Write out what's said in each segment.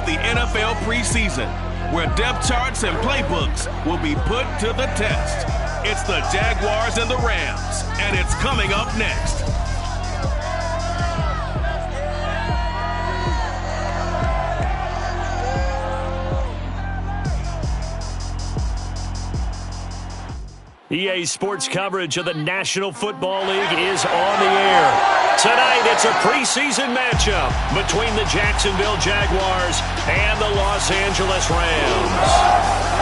the NFL preseason, where depth charts and playbooks will be put to the test. It's the Jaguars and the Rams, and it's coming up next. EA Sports coverage of the National Football League is on the air. Tonight, it's a preseason matchup between the Jacksonville Jaguars and the Los Angeles Rams.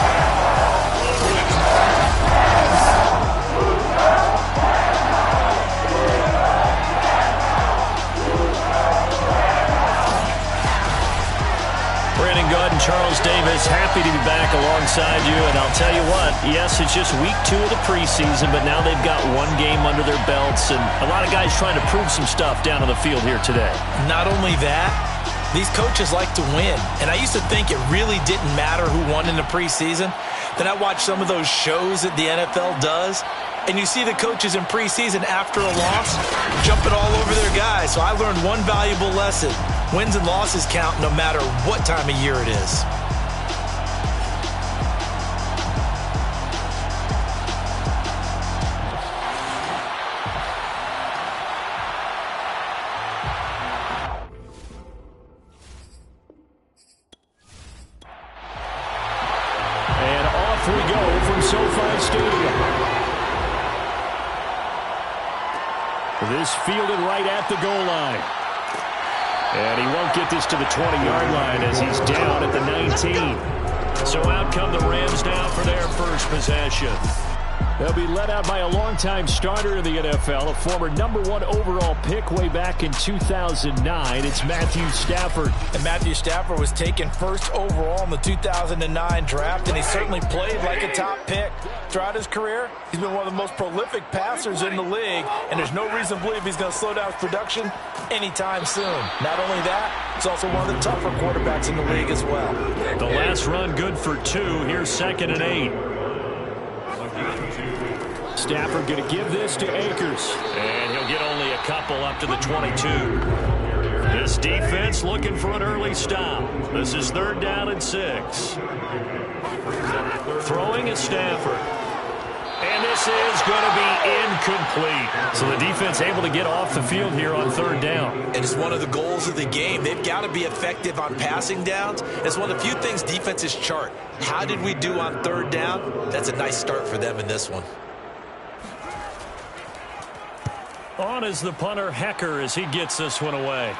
And Charles Davis, happy to be back alongside you. And I'll tell you what, yes, it's just week 2 of the preseason, but now they've got one game under their belts, and a lot of guys trying to prove some stuff down on the field here today. Not only that, these coaches like to win. And I used to think it really didn't matter who won in the preseason. Then I watched some of those shows that the NFL does, and you see the coaches in preseason after a loss jumping all over their guys. So I learned one valuable lesson. Wins and losses count no matter what time of year it is. And off we go from SoFi Stadium. This fielded right at the goal line. And he won't get this to the 20-yard line as he's down at the 19. So out come the Rams now for their first possession. They'll be led out by a longtime starter in the NFL, a former #1 overall pick way back in 2009. It's Matthew Stafford. And Matthew Stafford was taken first overall in the 2009 draft, and he certainly played like a top pick. Throughout his career, he's been one of the most prolific passers in the league, and there's no reason to believe he's going to slow down his production anytime soon. Not only that, he's also one of the tougher quarterbacks in the league as well. The last run good for 2. Here's 2nd and 8. Stafford going to give this to Akers. And he'll get only a couple up to the 22. This defense looking for an early stop. This is 3rd down and 6. Throwing at Stafford. And this is going to be incomplete. So the defense able to get off the field here on 3rd down. And it's one of the goals of the game. They've got to be effective on passing downs. It's one of the few things defenses chart. How did we do on 3rd down? That's a nice start for them in this one. On is the punter, Hecker, as he gets this one away.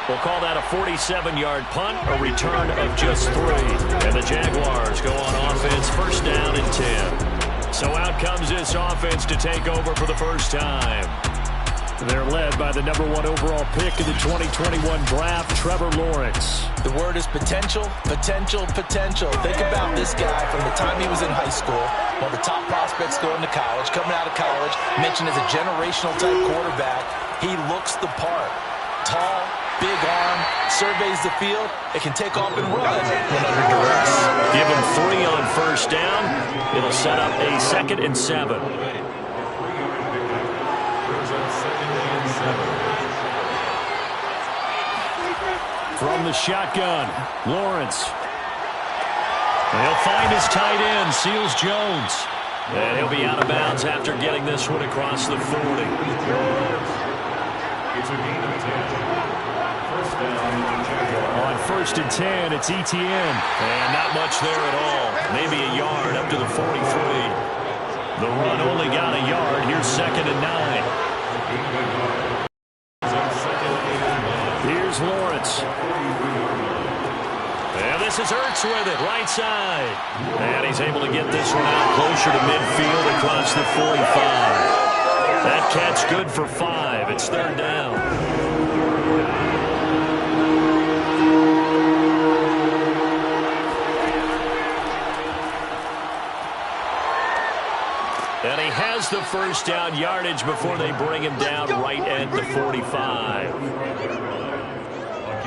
We'll call that a 47-yard punt, a return of just 3. And the Jaguars go on offense, 1st down and 10. So out comes this offense to take over for the first time. They're led by the #1 overall pick in the 2021 draft, Trevor Lawrence. The word is potential, potential, potential. Think about this guy from the time he was in high school, one of the top prospects going to college, coming out of college, mentioned as a generational type quarterback. He looks the part. Tall, big arm, surveys the field. It can take off and run when under duress. Give him 3 on 1st down. It'll set up a 2nd and 7. From the shotgun, Lawrence. He'll find his tight end, Seals Jones. And he'll be out of bounds after getting this one across the 40. On 1st and 10, it's ETN. And not much there at all. Maybe a yard up to the 43. The run only got a yard. Here's 2nd and 9. Here's Lawrence. And this is Ertz with it, right side. And he's able to get this one out closer to midfield across the 45. That catch good for 5. It's 3rd down. And he has the 1st down yardage before they bring him down right at the 45.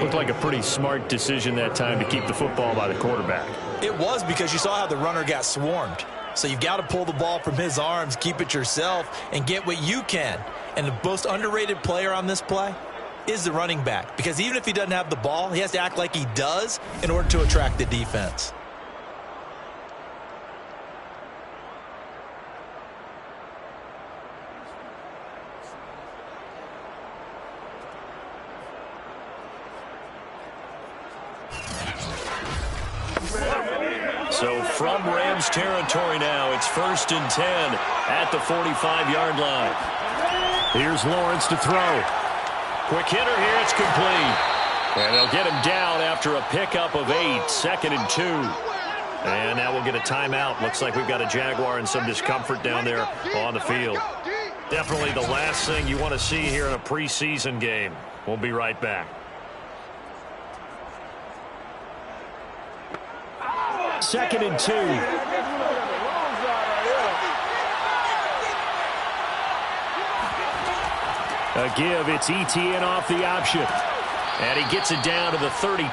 Looked like a pretty smart decision that time to keep the football by the quarterback. It was, because you saw how the runner got swarmed. So you've got to pull the ball from his arms, keep it yourself, and get what you can. And the most underrated player on this play, is the running back, because even if he doesn't have the ball, he has to act like he does in order to attract the defense. So from Rams territory now, it's 1st and 10 at the 45-yard line. Here's Lawrence to throw. Quick hitter here, it's complete. And they'll get him down after a pickup of 8, 2nd and 2. And now we'll get a timeout. Looks like we've got a Jaguar and some discomfort down there on the field. Definitely the last thing you want to see here in a preseason game. We'll be right back. 2nd and 2. A give, it's ETN off the option. And he gets it down to the 32.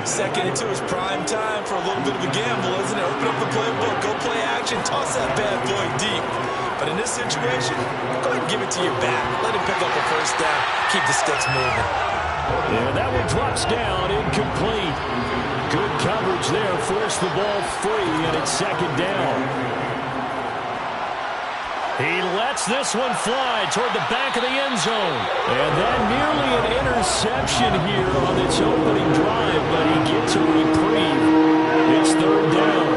2nd and 2 is prime time for a little bit of a gamble, isn't it? Open up the playbook, go play action, toss that bad boy deep. But in this situation, go ahead and give it to your back. Let him pick up a first down, keep the sticks moving. And that one drops down, incomplete. Good coverage there, forced the ball free, and it's 2nd down. He lets this one fly toward the back of the end zone. And that nearly an interception here on its opening drive, but he gets a reprieve. It's 3rd down.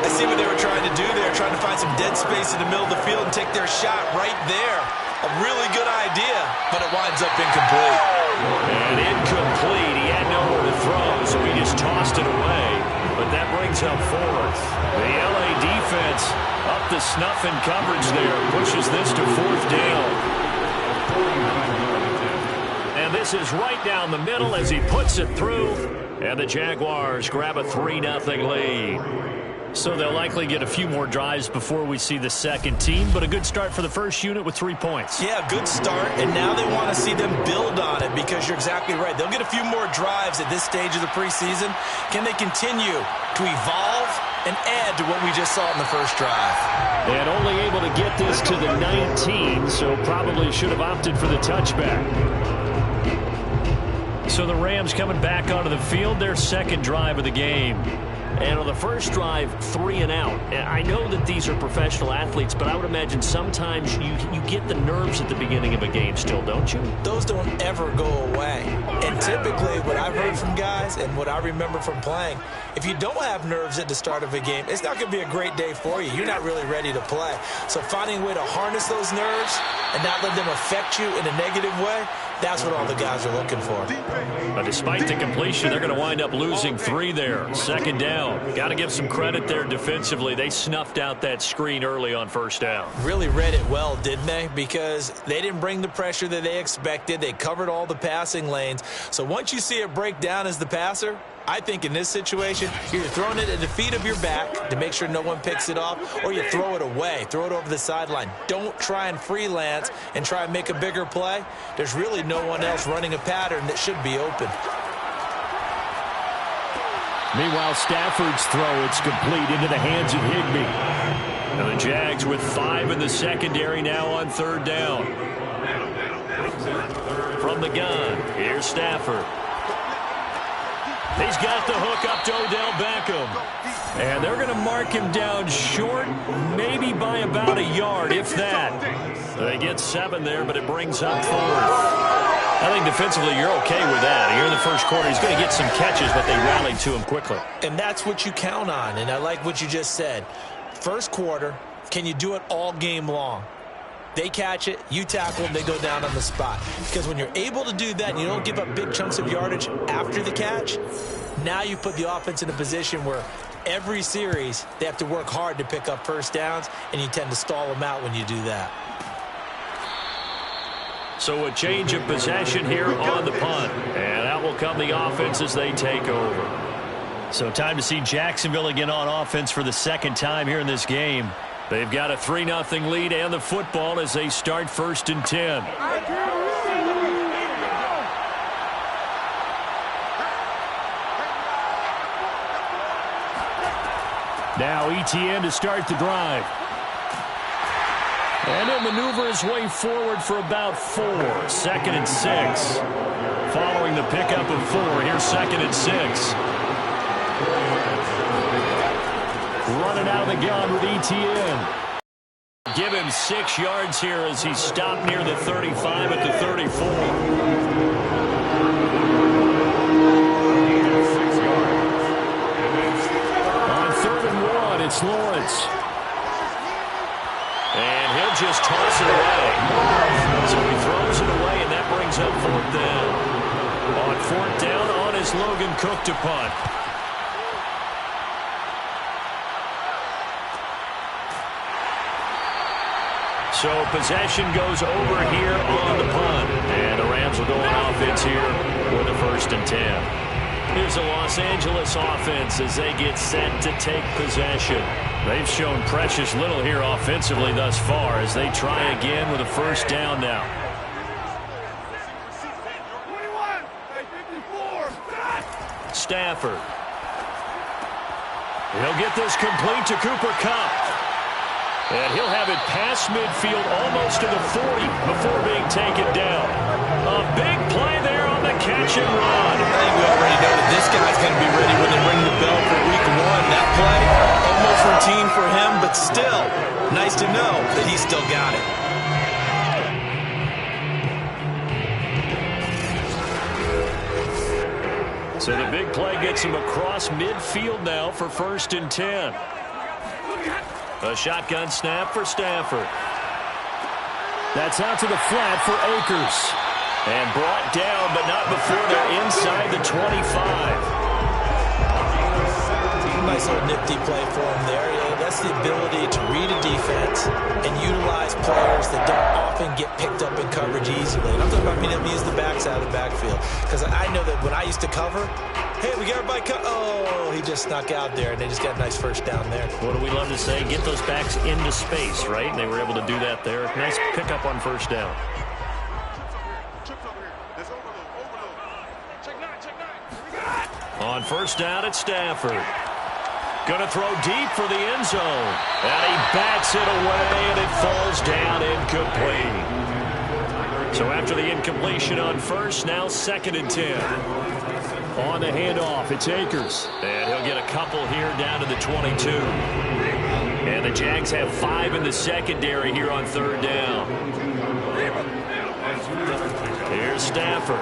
I see what they were trying to do there, trying to find some dead space in the middle of the field and take their shot right there. A really good idea, but it winds up incomplete. And incomplete. He had nowhere to throw, so he just tossed it away. But that brings up 4th. The LA defense up the snuff in coverage there. Pushes this to 4th down. And this is right down the middle as he puts it through. And the Jaguars grab a 3-0 lead. So they'll likely get a few more drives before we see the second team, but a good start for the first unit with 3 points. Yeah, good start, and now they want to see them build on it because you're exactly right. They'll get a few more drives at this stage of the preseason. Can they continue to evolve and add to what we just saw in the first drive? And only able to get this to the 19, so probably should have opted for the touchback. So the Rams coming back onto the field, their second drive of the game. And on the first drive, 3 and out. I know that these are professional athletes, but I would imagine sometimes you get the nerves at the beginning of a game still, don't you? Those don't ever go away. And typically, what I've heard from guys and what I remember from playing, if you don't have nerves at the start of a game, it's not going to be a great day for you. You're not really ready to play. So finding a way to harness those nerves and not let them affect you in a negative way, that's what all the guys are looking for. But despite the completion, they're going to wind up losing 3 there. 2nd down. Got to give some credit there defensively. They snuffed out that screen early on 1st down. Really read it well, didn't they? Because they didn't bring the pressure that they expected. They covered all the passing lanes. So once you see it break down as the passer, I think in this situation, you're throwing it at the feet of your back to make sure no one picks it off, or you throw it away, throw it over the sideline. Don't try and freelance and try and make a bigger play. There's really no one else running a pattern that should be open. Meanwhile, Stafford's throw, it's complete into the hands of Higbee. And the Jags with 5 in the secondary now on 3rd down. From the gun, here's Stafford. He's got the hook up to Odell Beckham. And they're going to mark him down short, maybe by about a yard, if that. They get 7 there, but it brings up 4th. I think defensively you're okay with that. Here in the first quarter, he's going to get some catches, but they rallied to him quickly. And that's what you count on, and I like what you just said. First quarter, can you do it all game long? They catch it, you tackle them, they go down on the spot. Because when you're able to do that and you don't give up big chunks of yardage after the catch, now you put the offense in a position where every series they have to work hard to pick up first downs, and you tend to stall them out when you do that. So a change of possession here on the punt. And out will come the offense as they take over. So time to see Jacksonville again on offense for the second time here in this game. They've got a 3-0 lead and the football as they start 1st and 10. Now ETN to start the drive. And he'll maneuver his way forward for about 4. 2nd and 6. Following the pickup of 4, here's 2nd and 6. Running out of the gun with ETN. Give him 6 yards here as he stopped near the 35 at the 34. On 3rd and 1, it's Lawrence. And he'll just toss it away. So he throws it away, and that brings up 4th down. On 4th down, on is Logan Cook to punt. So possession goes over here on the punt. And the Rams will go on offense here with a 1st and 10. Here's the Los Angeles offense as they get set to take possession. They've shown precious little here offensively thus far as they try again with a 1st down now. Stafford. He'll get this complete to Cooper Kupp. And he'll have it past midfield almost to the 40 before being taken down. A big play there on the catch and run. I think we already know that this guy's going to be ready when they ring the bell for week 1. That play, almost routine for him, but still nice to know that he's still got it. So the big play gets him across midfield now for 1st and 10. A shotgun snap for Stafford. That's out to the flat for Akers. And brought down, but not before they're inside the 25. Nice little nifty play for him there. Yeah, that's the ability to read a defense and utilize players that don't often get picked up in coverage easily. And I'm talking about being able to use the backside of the backfield. Because I know that when I used to cover, hey, we got everybody cut. Oh, he just snuck out there, and they just got a nice 1st down there. What do we love to say? Get those backs into space, right? And they were able to do that there. Nice pickup on 1st down. On 1st down, it's Stafford. Going to throw deep for the end zone. And he bats it away, and it falls down incomplete. So after the incompletion on 1st, now 2nd and 10. On the handoff, it's Akers. And he'll get a couple here down to the 22. And the Jags have 5 in the secondary here on 3rd down. Here's Stafford.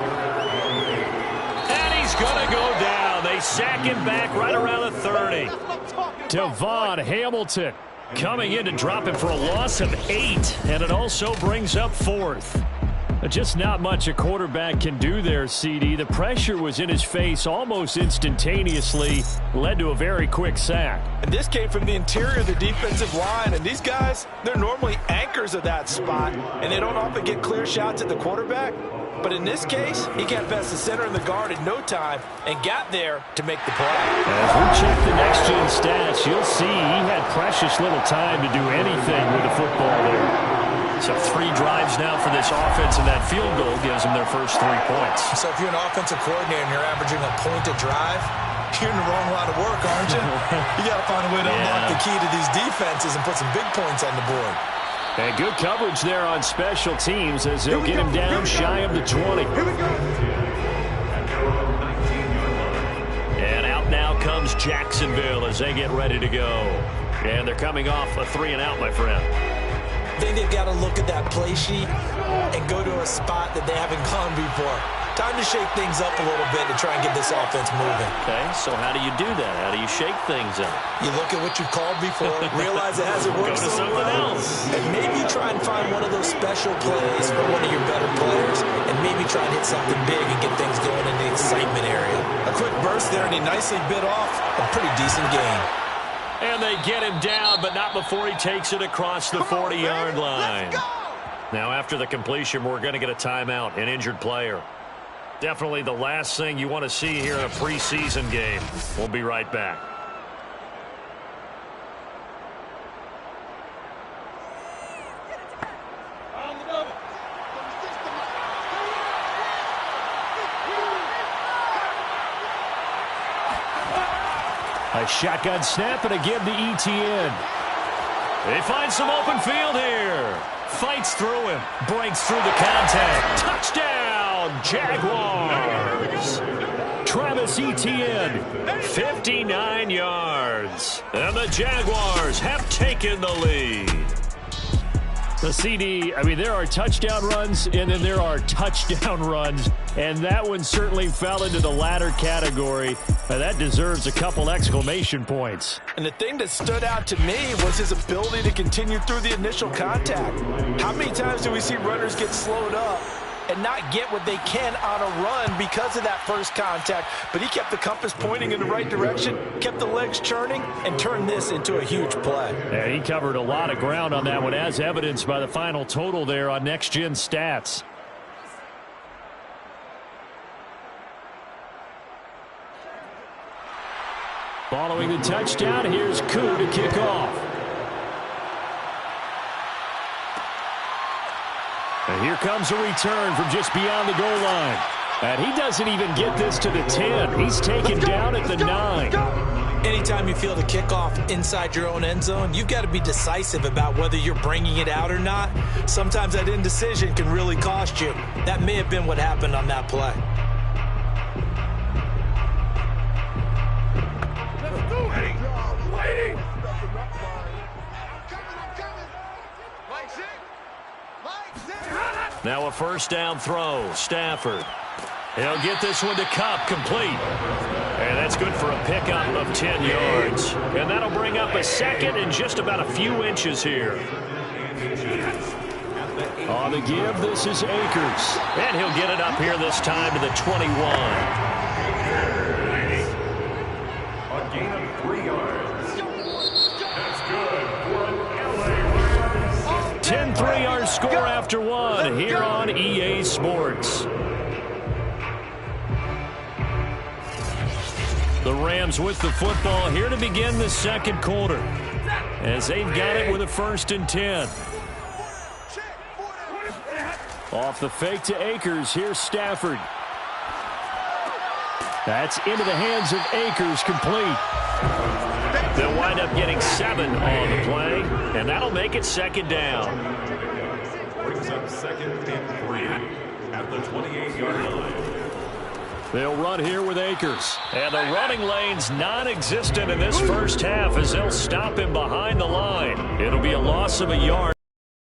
And he's going to go down. They sack him back right around the 30. Devon Hamilton coming in to drop him for a loss of 8. And it also brings up 4th. Just not much a quarterback can do there, CD. The pressure was in his face almost instantaneously, led to a very quick sack. And this came from the interior of the defensive line, and these guys, they're normally anchors of that spot, and they don't often get clear shots at the quarterback. But in this case, he got past the center and the guard in no time and got there to make the play. As we check the next-gen stats, you'll see he had precious little time to do anything with the football there. So 3 drives now for this offense, and that field goal gives them their first 3 points. So if you're an offensive coordinator and you're averaging a point a drive, you're in the wrong line of work, aren't you? You got to find a way to unlock the key to these defenses and put some big points on the board. And good coverage there on special teams as they'll get him down shy of the 20. And out now comes Jacksonville as they get ready to go. And they're coming off a 3-and-out, my friend. I think they've got to look at that play sheet and go to a spot that they haven't gone before. Time to shake things up a little bit to try and get this offense moving. Okay, so how do you do that? How do you shake things up? You look at what you've called before, realize it hasn't worked so well, else. and maybe try and find one of those special plays for one of your better players, and maybe try and hit something big and get things going in the excitement area. A quick burst there, and he nicely bit off a pretty decent game. And they get him down, but not before he takes it across the 40-yard line. Now, after the completion, we're going to get a timeout, an injured player. Definitely the last thing you want to see here in a preseason game. We'll be right back. A shotgun snap and again to ETN. He finds some open field here. Fights through him. Breaks through the contact. Touchdown, Jaguars. Travis Etienne, 59 yards. And the Jaguars have taken the lead. The CD, I mean, there are touchdown runs, and then there are touchdown runs. And that one certainly fell into the latter category. That deserves a couple exclamation points. And the thing that stood out to me was his ability to continue through the initial contact. How many times do we see runners get slowed up and not get what they can on a run because of that first contact? But he kept the compass pointing in the right direction, kept the legs churning, and turned this into a huge play. And he covered a lot of ground on that one, as evidenced by the final total there on Next Gen Stats. Following the touchdown, here's Koo to kick off. And here comes a return from just beyond the goal line. And he doesn't even get this to the 10. He's taken down at the 9. Anytime you feel the kickoff inside your own end zone, you've got to be decisive about whether you're bringing it out or not. Sometimes that indecision can really cost you. That may have been what happened on that play. Now a first down throw. Stafford. He'll get this one to Kupp, complete. And that's good for a pickup of 10 yards. And that'll bring up a second and just about a few inches here. On the give, this is Akers. And he'll get it up here this time to the 21. A gain of 3 yards. That's good for an LA. 10 3-yard score after one here on EA Sports. The Rams with the football here to begin the second quarter, as they've got it with a 1st and 10. Off the fake to Akers. Here's Stafford. That's into the hands of Akers, complete. They'll wind up getting 7 on the play, and that'll make it second down. Brings up 2nd and 3 at the 28-yard line. They'll run here with Akers. And the running lane's non-existent in this first half as they'll stop him behind the line. It'll be a loss of a yard.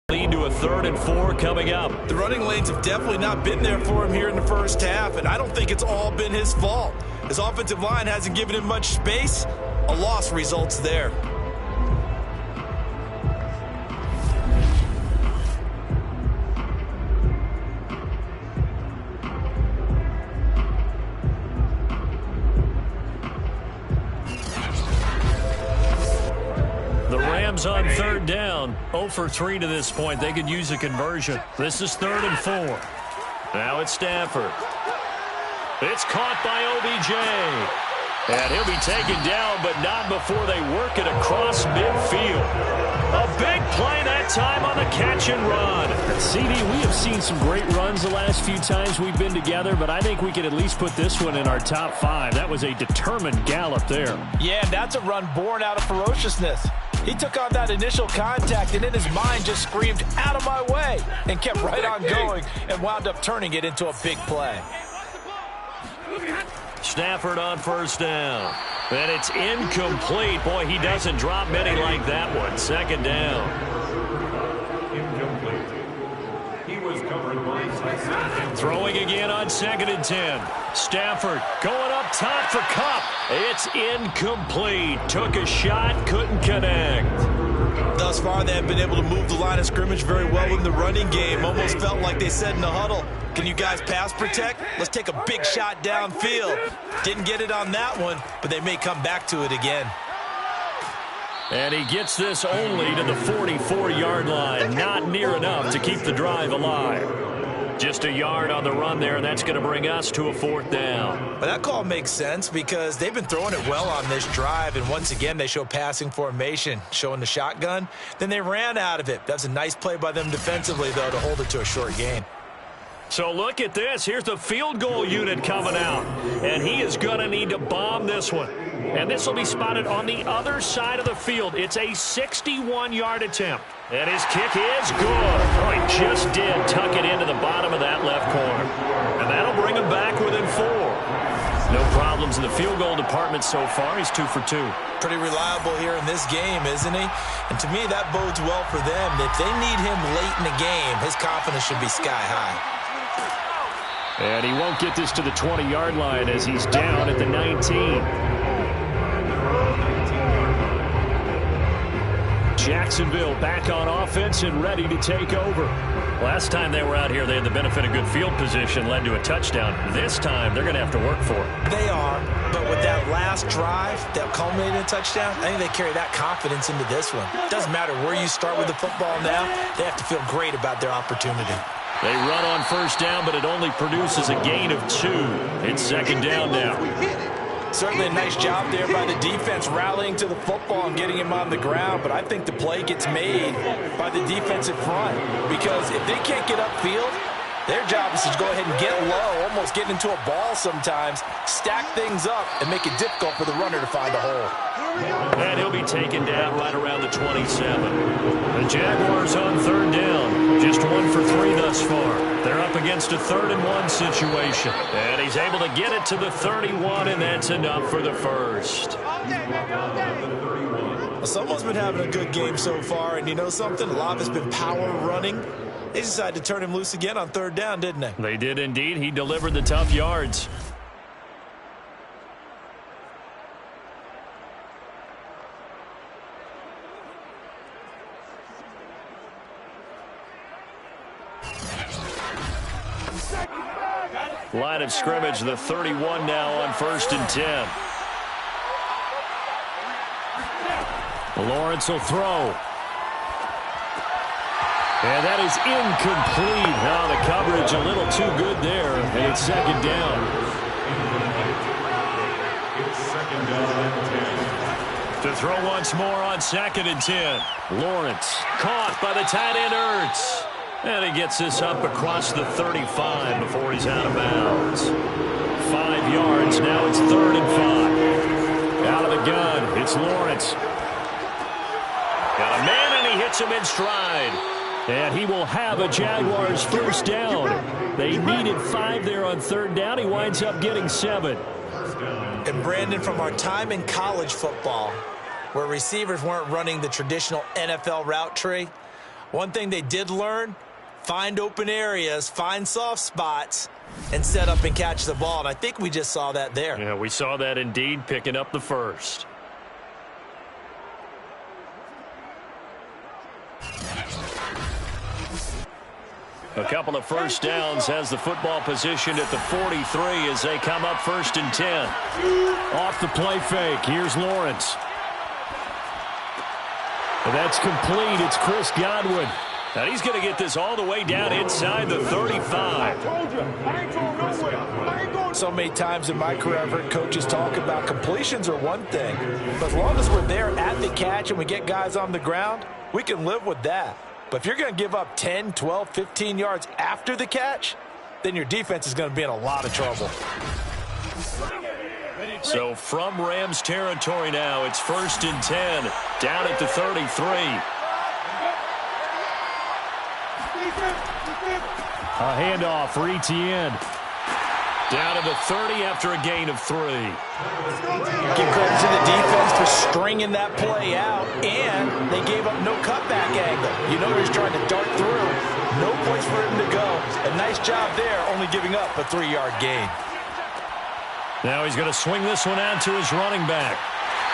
Lead to a 3rd and 4 coming up. The running lanes have definitely not been there for him here in the first half, and I don't think it's all been his fault. His offensive line hasn't given him much space. A loss results there. On 3rd down, 0 for 3 to this point. They could use a conversion. This is 3rd and 4. Now it's Stafford. It's caught by OBJ. And he'll be taken down, but not before they work it across midfield. A big play that time on the catch and run. CD, we have seen some great runs the last few times we've been together, but I think we could at least put this one in our top 5. That was a determined gallop there. Yeah, that's a run born out of ferociousness. He took on that initial contact and in his mind just screamed, "Out of my way," and kept right on going and wound up turning it into a big play. Stafford on 1st down. And it's incomplete. Boy, he doesn't drop many like that one. 2nd down. Incomplete. He was covered by Tyson. Throwing again on 2nd and 10. Stafford going up top for Kupp. It's incomplete. Took a shot, couldn't connect. Thus far, they have been able to move the line of scrimmage very well in the running game. Almost felt like they said in the huddle, "Can you guys pass protect? Let's take a big shot downfield." Didn't get it on that one, but they may come back to it again. And he gets this only to the 44-yard line. Not near enough to keep the drive alive. Just a yard on the run there, and that's going to bring us to a 4th down. But that call makes sense because they've been throwing it well on this drive, and once again they show passing formation, showing the shotgun. Then they ran out of it. That's a nice play by them defensively, though, to hold it to a short gain. So look at this. Here's the field goal unit coming out. And he is going to need to bomb this one. And this will be spotted on the other side of the field. It's a 61-yard attempt. And his kick is good. Oh, he just did tuck it into the bottom of that left corner. And that'll bring him back within 4. No problems in the field goal department so far. He's 2 for 2. Pretty reliable here in this game, isn't he? And to me, that bodes well for them. If they need him late in the game, his confidence should be sky high. And he won't get this to the 20-yard line as he's down at the 19. Jacksonville back on offense and ready to take over. Last time they were out here, they had the benefit of good field position, led to a touchdown. This time, they're going to have to work for it. They are, but with that last drive that culminated in a touchdown, I think they carry that confidence into this one. Doesn't matter where you start with the football now, they have to feel great about their opportunity. They run on first down, but it only produces a gain of 2. It's second down now. Certainly a nice job there by the defense rallying to the football and getting him on the ground, but I think the play gets made by the defensive front because if they can't get upfield, their job is to go ahead and get low, almost get into a ball sometimes, stack things up, and make it difficult for the runner to find a hole. And he'll be taken down right around the 27. The Jaguars on third down. Just 1 for 3 thus far. They're up against a 3rd-and-1 situation. And he's able to get it to the 31, and that's enough for the first. Well, someone's been having a good game so far, and you know something? A lot of it's been power running. They decided to turn him loose again on 3rd down, didn't they? They did indeed. He delivered the tough yards. Line of scrimmage, the 31 now on 1st and 10. Lawrence will throw. And that is incomplete. Now the coverage a little too good there, and it's second down. It's second down and 10. To throw once more on 2nd and 10. Lawrence caught by the tight end Ertz. And he gets this up across the 35 before he's out of bounds. 5 yards. Now it's 3rd and 5. Out of the gun. It's Lawrence. Got a man, and he hits him in stride. And he will have a Jaguars first down. They needed 5 there on 3rd down. He winds up getting 7. And Brandon, from our time in college football, where receivers weren't running the traditional NFL route tree, one thing they did learn, find open areas, find soft spots, and set up and catch the ball. And I think we just saw that there. Yeah, we saw that indeed, picking up the first. A couple of first downs, has the football positioned at the 43 as they come up 1st and 10. Off the play fake, here's Lawrence. And that's complete. It's Chris Godwin. And he's going to get this all the way down inside the 35. So many times in my career, I've heard coaches talk about completions are one thing. But as long as we're there at the catch and we get guys on the ground, we can live with that. But if you're going to give up 10, 12, 15 yards after the catch, then your defense is going to be in a lot of trouble. So from Rams territory now, it's 1st and 10, down at the 33. A handoff for Etienne. Down to the 30 after a gain of 3. Give credit to the defense for stringing that play out, and they gave up no cutback angle. You know he's trying to dart through. No place for him to go. A nice job there, only giving up a 3-yard gain. Now he's going to swing this one out to his running back.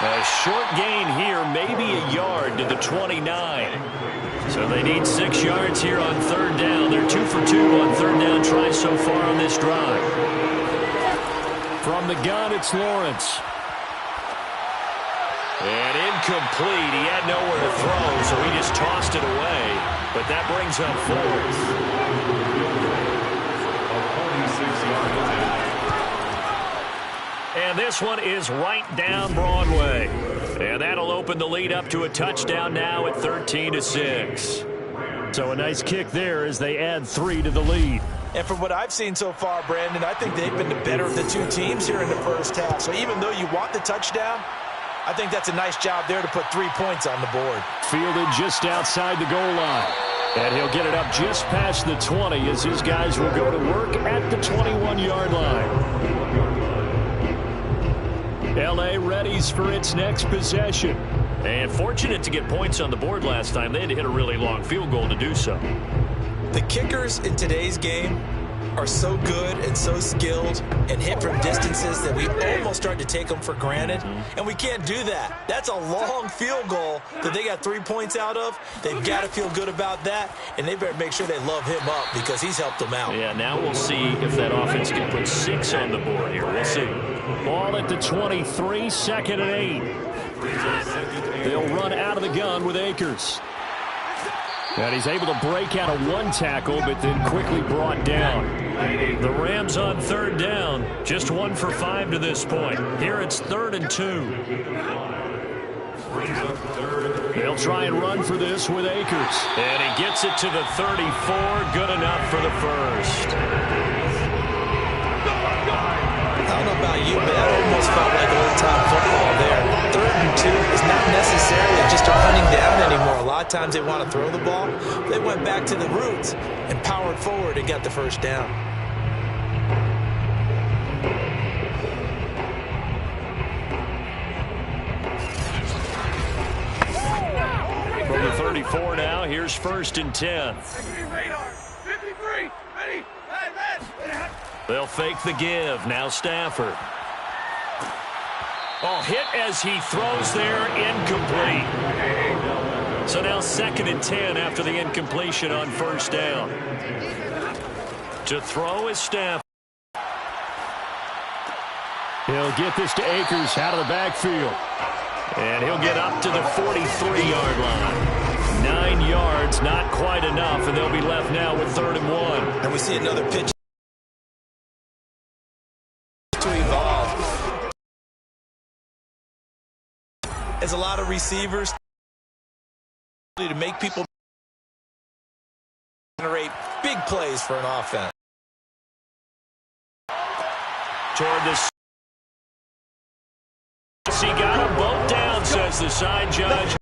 A short gain here, maybe a yard to the 29. So they need 6 yards here on 3rd down. They're 2 for 2 on 3rd down tries so far on this drive. From the gun, it's Lawrence. And incomplete. He had nowhere to throw, so he just tossed it away. But that brings up 4th. And this one is right down Broadway. And that'll open the lead up to a touchdown now at 13-6. So a nice kick there as they add 3 to the lead. And from what I've seen so far, Brandon, I think they've been the better of the two teams here in the first half. So even though you want the touchdown, I think that's a nice job there to put 3 points on the board. Fielded just outside the goal line. And he'll get it up just past the 20 as his guys will go to work at the 21-yard line. L.A. readies for its next possession. And fortunate to get points on the board last time. They had to hit a really long field goal to do so. The kickers in today's game are so good and so skilled and hit from distances that we almost start to take them for granted. And we can't do that. That's a long field goal that they got 3 points out of. They've got to feel good about that, and they better make sure they love him up because he's helped them out. Yeah, now we'll see if that offense can put 6 on the board here. We'll see. Ball at the 23, 2nd and 8. They'll run out of the gun with Akers. And he's able to break out of 1 tackle, but then quickly brought down. The Rams on 3rd down, just 1 for 5 to this point. Here it's 3rd and 2. They'll try and run for this with Akers. And he gets it to the 34, good enough for the first. I don't know about you, but that almost felt like old-time football there. 3rd and 2 is not necessarily just a running down anymore. A lot of times they want to throw the ball. They went back to the roots and powered forward and got the first down. From the 34 now, here's 1st and 10. 53, ready, they'll fake the give. Now Stafford. Oh, hit as he throws there, incomplete. So now 2nd and 10 after the incompletion on 1st down. To throw is Stafford. He'll get this to Akers out of the backfield. And he'll get up to the 43-yard line. 9 yards, not quite enough, and they'll be left now with 3rd and 1. And we see another pitch to evolve. As a lot of receivers to make people generate big plays for an offense. Toward this. He got them both down, says the side judge.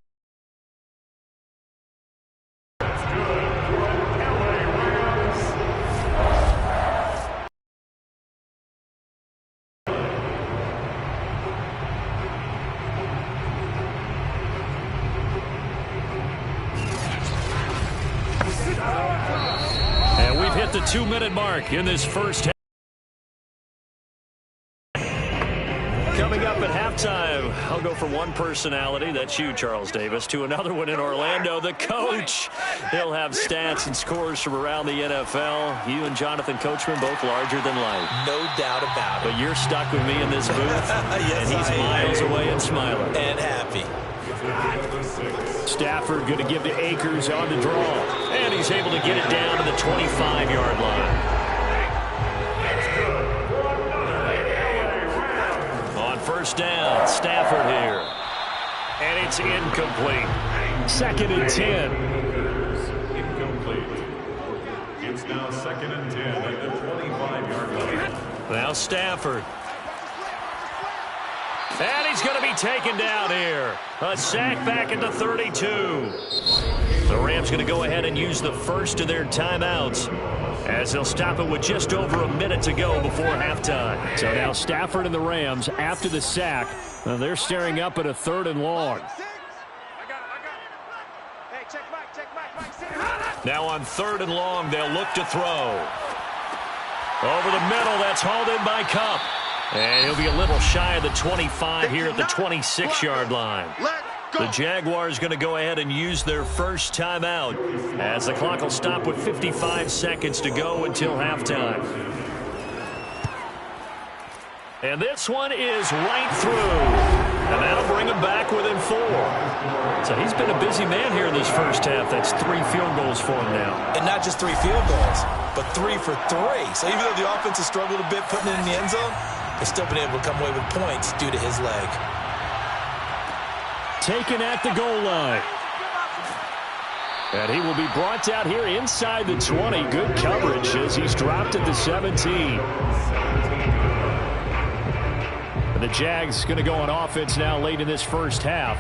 And we've hit the 2-minute mark in this first half. Coming up at halftime, I'll go from one personality, that's you, Charles Davis, to another one in Orlando, the coach. He'll have stats and scores from around the NFL. You and Jonathan Coachman, both larger than life. No doubt about it. But you're stuck with me in this booth, yes, and he's miles away and smiling. And happy. Stafford going to give to Akers on the draw. And he's able to get it down to the 25-yard line. First down, Stafford here. And it's incomplete. 2nd and 10. Incomplete. It's now 2nd and 10 at the 25-yard line. Now Stafford. And he's going to be taken down here. A sack back at the 32. The Rams going to go ahead and use the first of their timeouts, as they'll stop it with just over a minute to go before halftime. So now Stafford and the Rams, after the sack, they're staring up at a 3rd and long. Now on 3rd and long, they'll look to throw. Over the middle, that's hauled in by Kupp. And he'll be a little shy of the 25 here at the 26-yard line. The Jaguars going to go ahead and use their first timeout, as the clock will stop with 55 seconds to go until halftime. And this one is right through. And that'll bring him back within 4. So he's been a busy man here in this first half. That's 3 field goals for him now. And not just 3 field goals, but 3 for 3. So even though the offense has struggled a bit putting it in the end zone, they've still been able to come away with points due to his leg. Taken at the goal line. And he will be brought down here inside the 20. Good coverage as he's dropped at the 17. The Jags going to go on offense now late in this first half.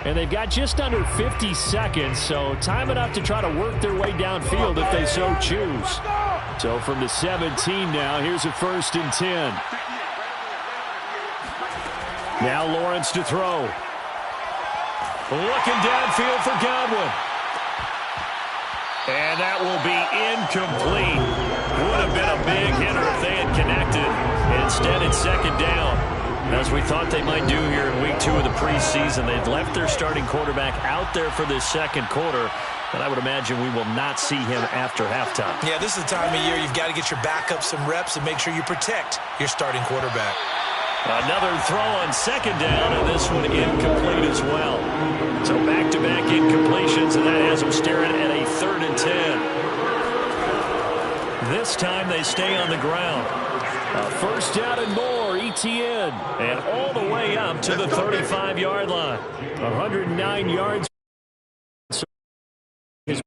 And they've got just under 50 seconds, so time enough to try to work their way downfield if they so choose. So from the 17 now, here's a 1st and 10. Now Lawrence to throw. Looking downfield for Godwin. And that will be incomplete. Would have been a big hitter if they had connected. Instead, it's 2nd down. As we thought they might do here in week 2 of the preseason, they've left their starting quarterback out there for this 2nd quarter. And I would imagine we will not see him after halftime. Yeah, this is the time of year you've got to get your backup some reps and make sure you protect your starting quarterback. Another throw on 2nd down, and this one incomplete as well. So back-to-back incompletions, and that has them staring at a 3rd and 10. This time they stay on the ground. A 1st down and more, ETN, and all the way up to the 35-yard line. 109 yards. This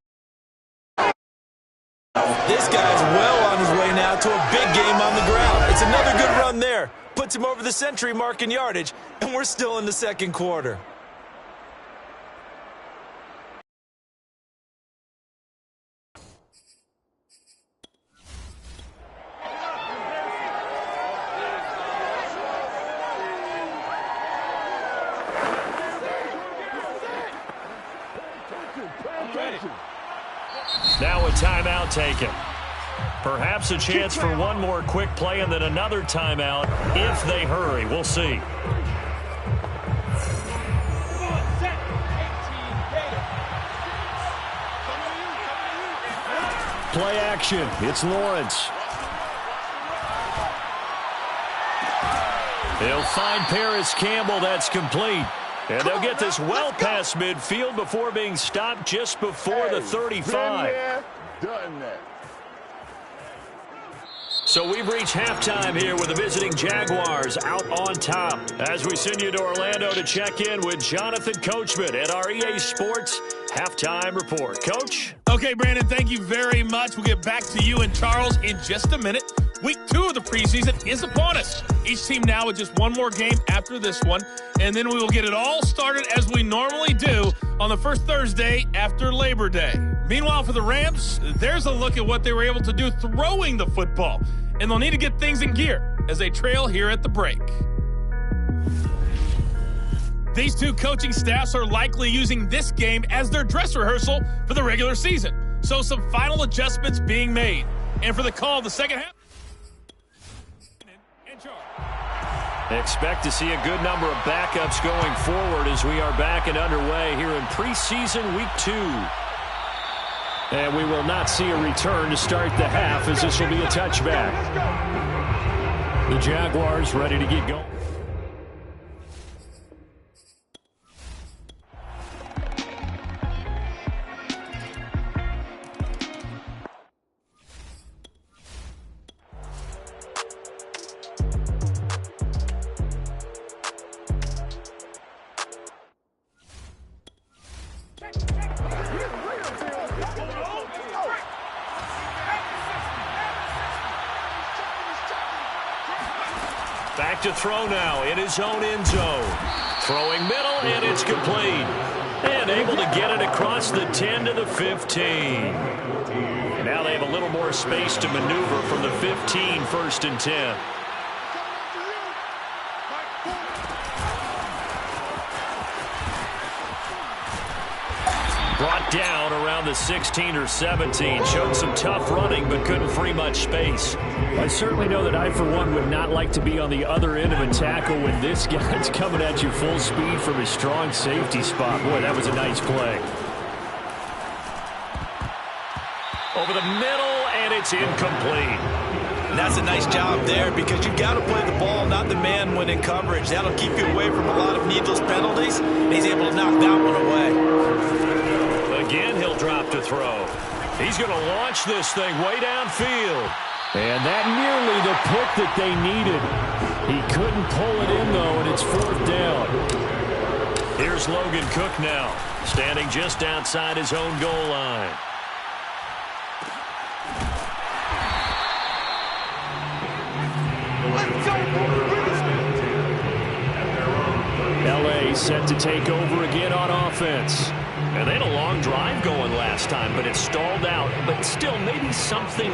guy's well on his way now to a big game on the ground. It's another good run there. Puts him over the century mark in yardage, and we're still in the 2nd quarter. Now a timeout taken. Perhaps a chance for one more quick play and then another timeout if they hurry. We'll see. Play action. It's Lawrence. They'll find Paris Campbell. That's complete. And they'll get this well past midfield before being stopped just before the 35. Done that. So we've reached halftime here with the visiting Jaguars out on top. As we send you to Orlando to check in with Jonathan Coachman at our EA Sports Halftime Report. Coach? Okay, Brandon, thank you very much. We'll get back to you and Charles in just a minute. Week 2 of the preseason is upon us. Each team now with just one more game after this one, and then we will get it all started as we normally do on the first Thursday after Labor Day. Meanwhile, for the Rams, there's a look at what they were able to do throwing the football, and they'll need to get things in gear as they trail here at the break. These two coaching staffs are likely using this game as their dress rehearsal for the regular season, so some final adjustments being made. And for the call of the second half, expect to see a good number of backups going forward as we are back and underway here in preseason week 2. And we will not see a return to start the half as this will be a touchback. The Jaguars ready to get going. Back to throw now in his own end zone. Throwing middle, and it's complete. And able to get it across the 10 to the 15. Now they have a little more space to maneuver from the 15, 1st and 10. Brought down around the 16 or 17. Showed some tough running, but couldn't free much space. I certainly know that I, for one, would not like to be on the other end of a tackle when this guy's coming at you full speed from his strong safety spot. Boy, that was a nice play. Over the middle, and it's incomplete. That's a nice job there because you've got to play the ball, not the man when in coverage. That'll keep you away from a lot of needless penalties, and he's able to knock that one away. Again, he'll drop to throw. He's going to launch this thing way downfield. And that nearly the pick that they needed. He couldn't pull it in, though, and it's 4th down. Here's Logan Cook now, standing just outside his own goal line. LA set to take over again on offense. And they had a long drive going last time, but it stalled out. But still, maybe something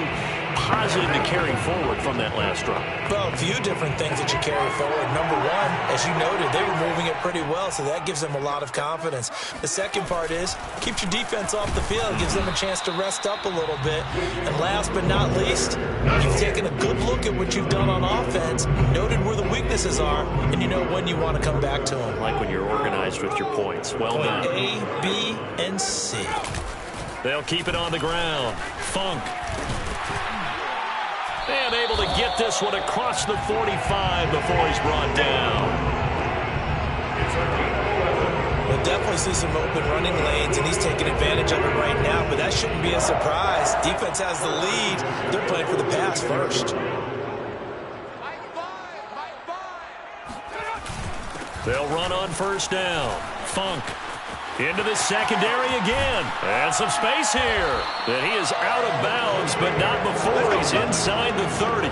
positive to carry forward from that last drive. Well, a few different things that you carry forward. Number one, as you noted, they were moving it pretty well, so that gives them a lot of confidence. The second part is, keeps your defense off the field, gives them a chance to rest up a little bit. And last but not least, you've taken a good look at what you've done on offense, noted where the weaknesses are, and you know when you want to come back to them. Like when you're organized with your points. Well done. A, B, and C. They'll keep it on the ground. Funk. And able to get this one across the 45 before he's brought down. We'll definitely see some open running lanes, and he's taking advantage of it right now, but that shouldn't be a surprise. Defense has the lead. They're playing for the pass first. They'll run on first down. Funk. Into the secondary again. And some space here. And he is out of bounds, but not before he's inside the 30.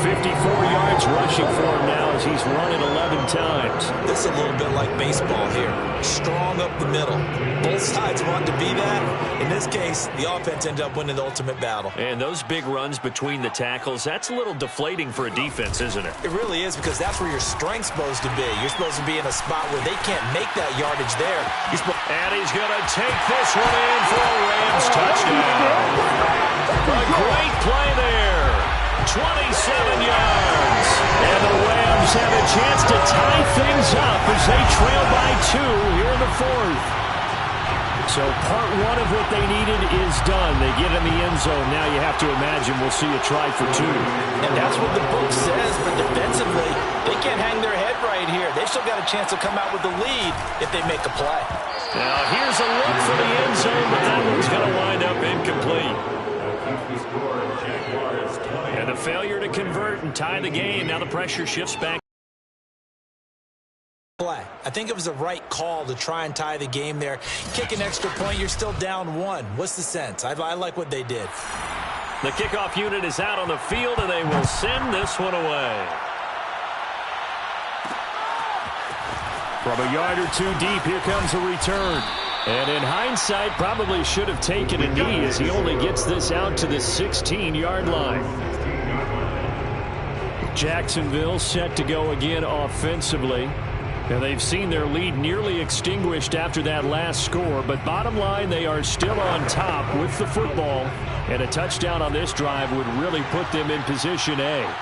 54 yards rushing for him now as he's run it 11 times. This is a little bit like baseball here. Strong up the middle. Both sides want to be that. In this case, the offense ended up winning the ultimate battle. And those big runs between the tackles, that's a little deflating for a defense, isn't it? It really is, because that's where your strength's supposed to be. You're supposed to be in a spot where they can't make that yardage there. And he's going to take this one in for a Rams touchdown. A great play there. 27 yards. And the Rams have a chance to tie things up as they trail by 2 here in the 4th. So part one of what they needed is done. They get in the end zone. Now you have to imagine we'll see a try for 2. And that's what the book says, but defensively, they can't hang their head right here. They've still got a chance to come out with the lead if they make a play. Now here's a look for the end zone, but that one's going to wind up incomplete. And a failure to convert and tie the game. Now the pressure shifts back. I think it was the right call to try and tie the game there. Kick an extra point, you're still down 1. What's the sense? I like what they did. The kickoff unit is out on the field, and they will send this one away. From a yard or 2 deep, here comes a return. And in hindsight, probably should have taken a knee as he only gets this out to the 16-yard line. Jacksonville set to go again offensively. And they've seen their lead nearly extinguished after that last score. But bottom line, they are still on top with the football. And a touchdown on this drive would really put them in position A.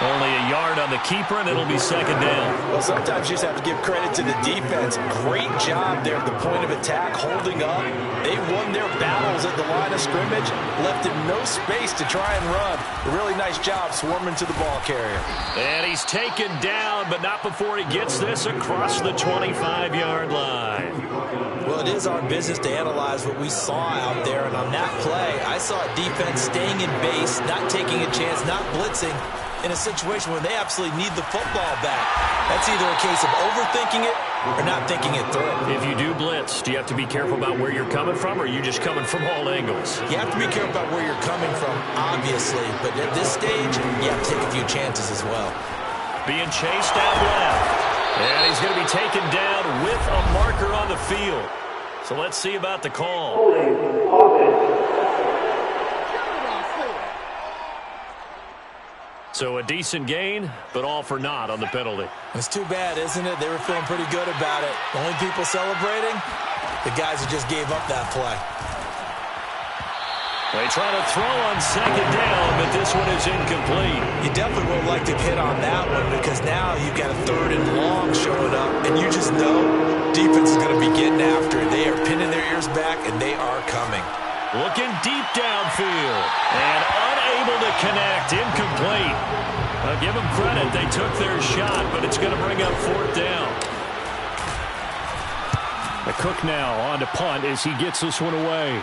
Only a yard on the keeper, and it'll be second down. Well, sometimes you just have to give credit to the defense. Great job there at the point of attack, holding up. They won their battles at the line of scrimmage, left him no space to try and run. A really nice job swarming to the ball carrier. And he's taken down, but not before he gets this across the 25-yard line. Well, it is our business to analyze what we saw out there, and on that play, I saw a defense staying in base, not taking a chance, not blitzing, in a situation where they absolutely need the football back. That's either a case of overthinking it or not thinking it through. If you do blitz, do you have to be careful about where you're coming from, or are you just coming from all angles? You have to be careful about where you're coming from, obviously, but at this stage, you have to take a few chances as well. Being chased out left. And he's going to be taken down with a marker on the field. So let's see about the call. So a decent gain, but all for naught on the penalty. It's too bad, isn't it? They were feeling pretty good about it. The only people celebrating, the guys who just gave up that play. They try to throw on second down, but this one is incomplete. You definitely would like to hit on that one, because now you've got a 3rd and long showing up, and you just know defense is going to be getting after it. They are pinning their ears back, and they are coming. Looking deep downfield, and unable to connect, incomplete. I'll give them credit, they took their shot, but it's going to bring up 4th down. The Cook now on to punt as he gets this one away.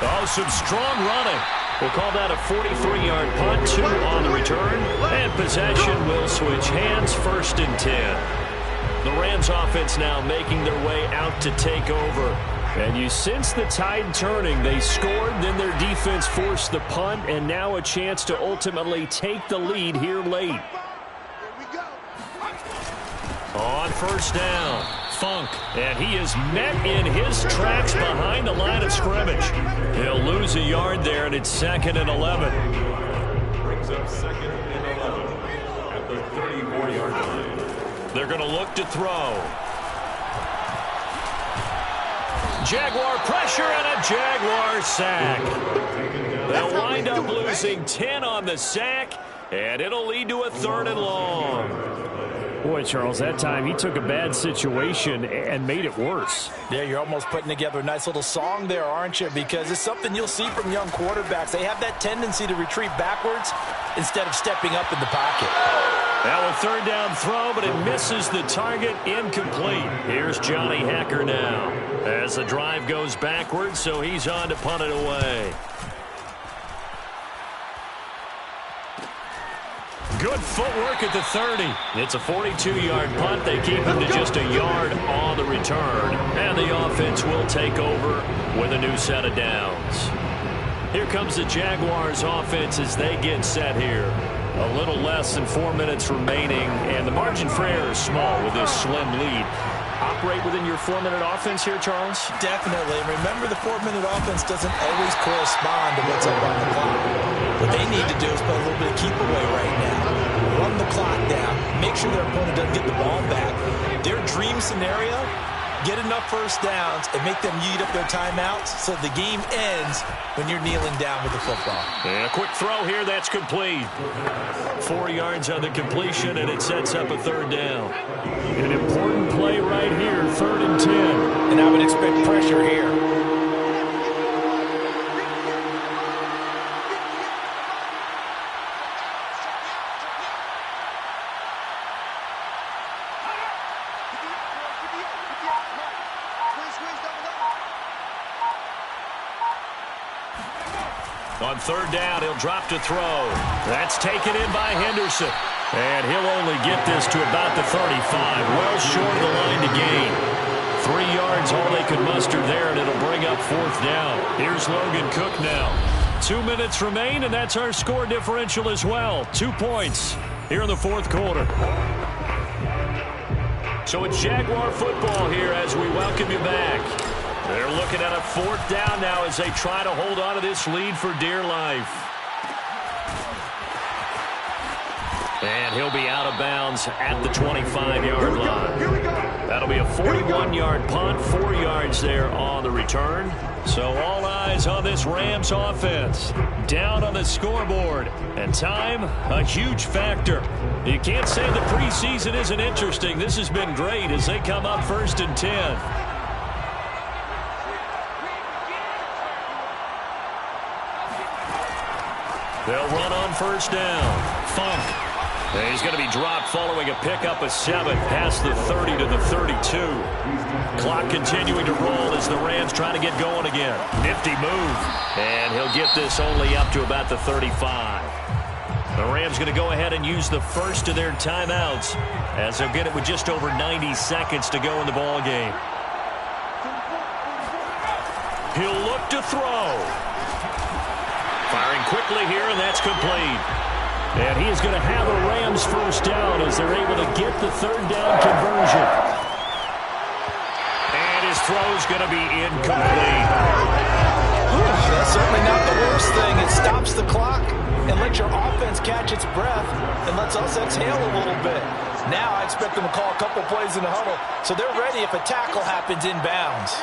Oh, some strong running. We'll call that a 43-yard punt, 2 on the return, and possession will switch hands, 1st and 10. The Rams offense now making their way out to take over. And you sense the tide turning. They scored, then their defense forced the punt, and now a chance to ultimately take the lead here late. On 1st down, Funk, and he is met in his tracks behind the line of scrimmage. He'll lose a yard there, and it's 2nd and 11. Brings up 2nd and 11 at the 34-yard line. They're going to look to throw. Jaguar pressure and a Jaguar sack. They'll wind up losing 10 on the sack, and it'll lead to a 3rd and long. Boy, Charles, that time he took a bad situation and made it worse. Yeah, you're almost putting together a nice little song there, aren't you? Because it's something you'll see from young quarterbacks. They have that tendency to retreat backwards instead of stepping up in the pocket. Now a 3rd down throw, but it misses the target, incomplete. Here's Johnny Hacker now as the drive goes backwards, so he's on to punt it away. Good footwork at the 30. It's a 42-yard punt. They keep him to just a yard on the return. And the offense will take over with a new set of downs. Here comes the Jaguars offense as they get set here. A little less than 4 minutes remaining, and the margin for error is small with this slim lead. Operate within your 4-minute offense here, Charles? Definitely. Remember, the 4-minute offense doesn't always correspond to what's up on the clock. What they need to do is play a little bit of keep away right now. Run the clock down. Make sure their opponent doesn't get the ball back. Their dream scenario, get enough 1st downs and make them eat up their timeouts so the game ends when you're kneeling down with the football. And a quick throw here, that's complete. 4 yards on the completion, and it sets up a 3rd down. An important play right here, 3rd and 10. And I would expect pressure here. On 3rd down, he'll drop to throw. That's taken in by Henderson. And he'll only get this to about the 35, well short of the line to gain. 3 yards, all they could muster there, and it'll bring up 4th down. Here's Logan Cook now. 2 minutes remain, and that's our score differential as well. 2 points here in the 4th quarter. So it's Jaguar football here as we welcome you back. They're looking at a 4th down now as they try to hold on to this lead for dear life. And he'll be out of bounds at the 25-yard line. That'll be a 41-yard punt, 4 yards there on the return. So all eyes on this Rams offense. Down on the scoreboard. And time, a huge factor. You can't say the preseason isn't interesting. This has been great as they come up 1st and 10. They'll run on 1st down. Funk. And he's going to be dropped following a pickup of 7 past the 30 to the 32. Clock continuing to roll as the Rams try to get going again. Nifty move. And he'll get this only up to about the 35. The Rams going to go ahead and use the 1st of their timeouts as they'll get it with just over 90 seconds to go in the ball game. He'll look to throw. Firing quickly here, and that's complete. And he is going to have a Rams 1st down as they're able to get the 3rd down conversion. And his throw's going to be incomplete. That's certainly not the worst thing. It stops the clock and lets your offense catch its breath and lets us exhale a little bit. Now I expect them to call a couple plays in the huddle so they're ready if a tackle happens inbounds.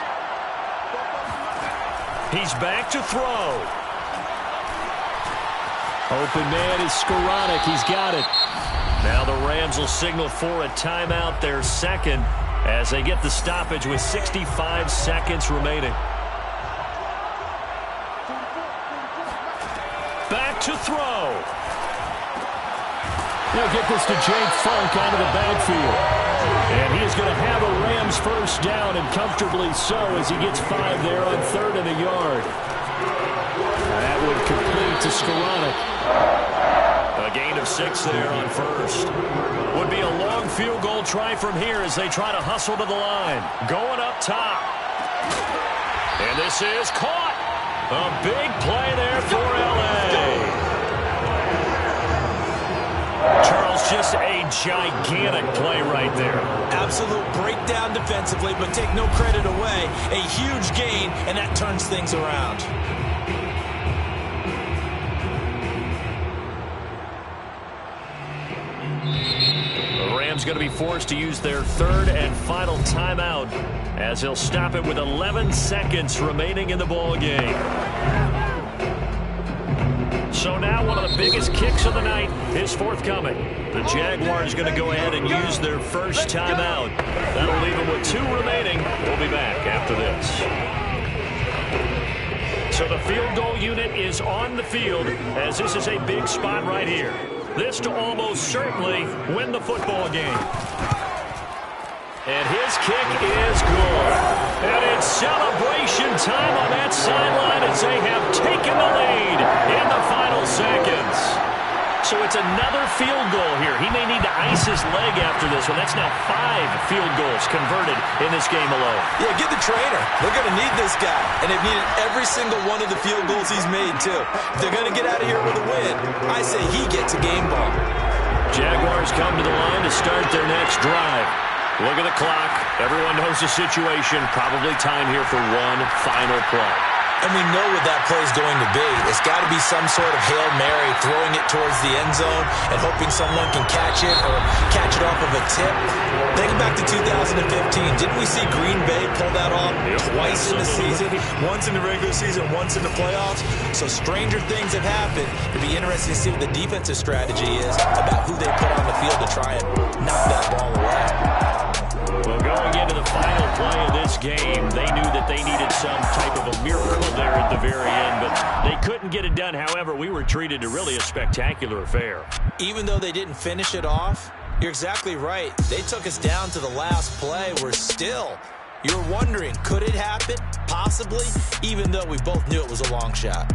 He's back to throw. Open man is Skoranek. He's got it. Now the Rams will signal for a timeout, their 2nd, as they get the stoppage with 65 seconds remaining. Back to throw. They'll get this to Jake Funk out of the backfield. And he is going to have a Rams 1st down, and comfortably so as he gets 5 there on 3rd and a yard. That would complete to Skoranek. A gain of 6 there on first. Would be a long field goal try from here as they try to hustle to the line. Going up top. And this is caught. A big play there for L.A. Charles, just a gigantic play right there. Absolute breakdown defensively, but take no credit away. A huge gain, and that turns things around. The Rams going to be forced to use their third and final timeout as they'll stop it with 11 seconds remaining in the ball game. So now one of the biggest kicks of the night is forthcoming. The Jaguars going to go ahead and use their first timeout. That'll leave them with 2 remaining. We'll be back after this. So the field goal unit is on the field as this is a big spot right here. This to almost certainly win the football game. And his kick is good. And it's celebration time on that sideline as they have taken the lead in the final seconds. So it's another field goal here. He may need to ice his leg after this one. That's now 5 field goals converted in this game alone. Yeah, get the trainer. They're going to need this guy. And they've needed every single one of the field goals he's made, too. If they're going to get out of here with a win, I say he gets a game ball. Jaguars come to the line to start their next drive. Look at the clock. Everyone knows the situation. Probably time here for one final play. And we know what that play is going to be. It's got to be some sort of Hail Mary, throwing it towards the end zone and hoping someone can catch it or catch it off of a tip. Think back to 2015. Didn't we see Green Bay pull that off twice in the season? Once in the regular season, once in the playoffs. So stranger things have happened. It'll be interesting to see what the defensive strategy is about who they put on the field to try and knock that ball away. Well, going into the final play of this game, they knew that they needed some type of a miracle there at the very end, but they couldn't get it done. However, we were treated to really a spectacular affair. Even though they didn't finish it off, you're exactly right. They took us down to the last play. You're wondering, could it happen? Possibly, even though we both knew it was a long shot.